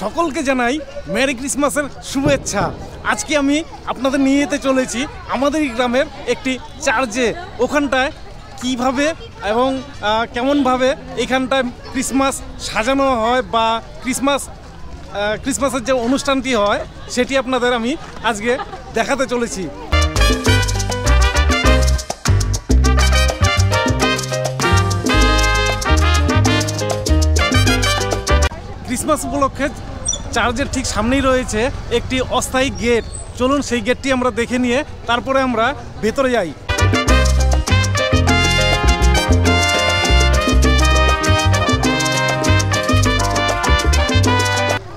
সকলকে জানাই মেরি ক্রিসমাসের শুভেচ্ছা। আজকে আমি আপনাদের নিয়ে যেতে চলেছি আমাদের গ্রামের একটি চার্চে। ওখানটায় কিভাবে এবং কেমনভাবে এখানটায় ক্রিসমাস সাজানো হয় বা ক্রিসমাসের যে অনুষ্ঠানটি হয় সেটি আপনাদের আমি আজকে দেখাতে চলেছি। ক্রিসমাস উপলক্ষে চার্চের ঠিক সামনেই রয়েছে একটি অস্থায়ী গেট। চলুন সেই গেটটি আমরা দেখে নিয়ে তারপরে আমরা ভেতরে যাই।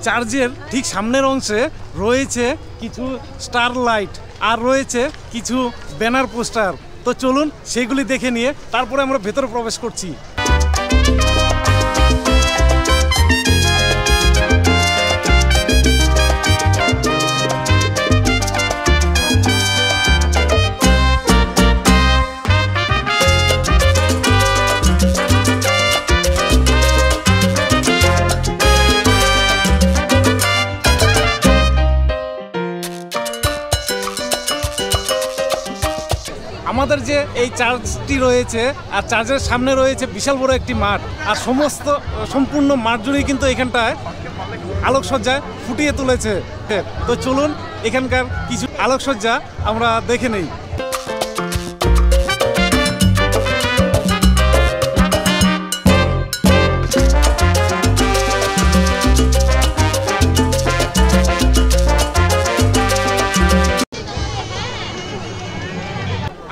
চার্চের ঠিক সামনের অংশে রয়েছে কিছু স্টার লাইট আর রয়েছে কিছু ব্যানার পোস্টার। তো চলুন সেগুলি দেখে নিয়ে তারপরে আমরা ভেতরে প্রবেশ করছি। আমাদের যে এই চার্চটি রয়েছে আর চার্চের সামনে রয়েছে বিশাল বড় একটি মাঠ, আর সম্পূর্ণ মাঠ জুড়েই কিন্তু এখানটায় আলোকসজ্জায় ফুটিয়ে তুলেছে। তো চলুন এখানকার কিছু আলোকসজ্জা আমরা দেখে নেই।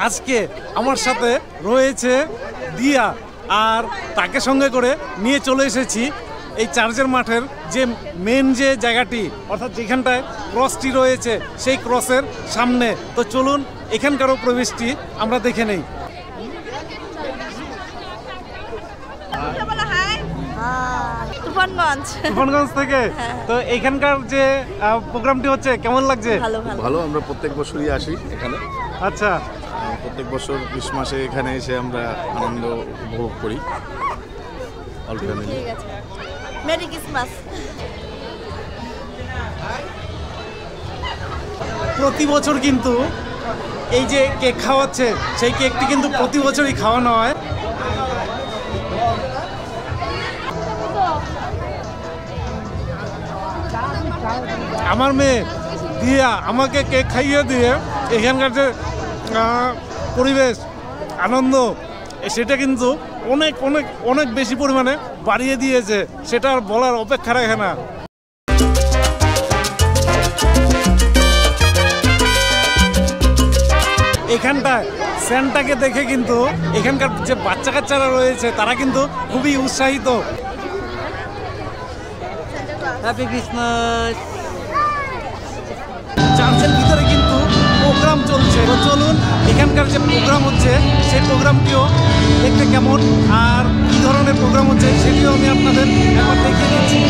আজকে আমার সাথে রয়েছে দিয়া, আর তাকে সঙ্গে করে নিয়ে চলে এসেছি এই চার্চের মাঠের যে মেন যে জায়গাটি, অর্থাৎ যেখানটায় ক্রসটি রয়েছে সেই ক্রসের সামনে। তো চলুন এখানকারও প্রবেশটি আমরা দেখে নেই। তুফানগঞ্জ থেকে। তো এখানকার যে প্রোগ্রামটি হচ্ছে কেমন লাগছে? ভালো। আমরা প্রত্যেক বছরই আসি এখানে। আচ্ছা, প্রত্যেক বছর ক্রিসমাসে এখানে এসে আমরা আনন্দ উপভোগ করি অল ফ্যামিলি। Merry Christmas. প্রতি বছর কিন্তু এই যে কেক খাওয়াচ্ছে সেই কেকটি কিন্তু প্রতি বছরই খাওয়ানো হয়। আমার মেয়ে দিয়া আমাকে কেক খাইয়ে দিয়ে এখানকার যে পরিবেশ আনন্দ সেটা কিন্তু অনেক অনেক অনেক বেশি পরিমাণে বাড়িয়ে দিয়েছে, সেটা আর বলার অপেক্ষা রাখে না। এখানটায় স্যান্টাকে দেখে কিন্তু এখানকার যে বাচ্চা কাচ্চারা রয়েছে তারা কিন্তু খুবই উৎসাহিত। Happy Christmas. চার্চের ভিতরে কিন্তু প্রোগ্রাম চলছে। তো চলুন এখানকার যে প্রোগ্রাম হচ্ছে সেই প্রোগ্রামটিও দেখতে কেমন আর কী ধরনের প্রোগ্রাম হচ্ছে সেটিও আমি আপনাদের একবার দেখিয়ে দিচ্ছি।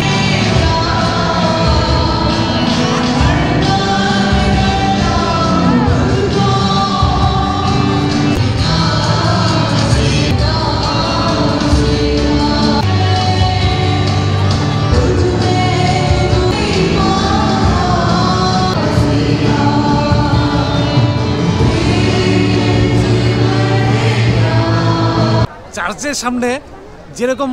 চার্চের সামনে যেরকম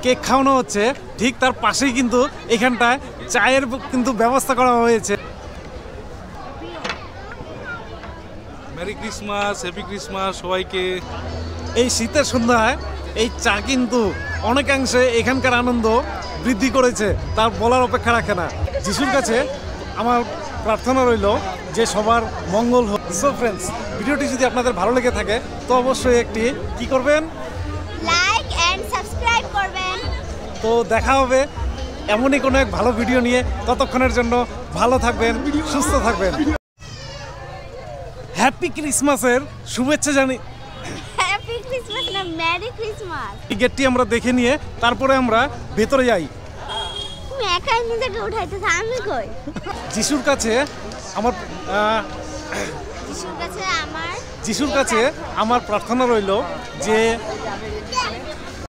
কেক খাওয়ানো হচ্ছে ঠিক তার পাশেই কিন্তু এখানটায় চায়ের কিন্তু ব্যবস্থা করা হয়েছে। মেরি ক্রিসমাস, হ্যাপি ক্রিসমাস সবাইকে। এই শীতের সন্ধ্যায় এই চা কিন্তু অনেকাংশে এখানকার আনন্দ বৃদ্ধি করেছে, তার বলার অপেক্ষা রাখে না। যিশুর কাছে আমার প্রার্থনা রইল যে সবার মঙ্গল হোক। সো ফ্রেন্ডস, ভিডিওটি যদি আপনাদের ভালো লেগে থাকে তো অবশ্যই একটি কি করবেন, লাইক এন্ড সাবস্ক্রাইব করবেন। তো দেখা হবে এমনই কোনো এক ভালো ভিডিও নিয়ে। ততক্ষণের জন্য ভালো থাকবেন, সুস্থ থাকবেন। হ্যাপি ক্রিসমাসের শুভেচ্ছা জানি। হ্যাপি ক্রিসমাস না, মেরি ক্রিসমাস। এই গেটটি আমরা দেখে নিয়ে তারপরে আমরা ভেতরে যাই। তুমি একাই নিজেকে উঠাইতেছ, আমি কই? যিশুর কাছে আমার যিশুর কাছে আমার প্রার্থনা রইল যে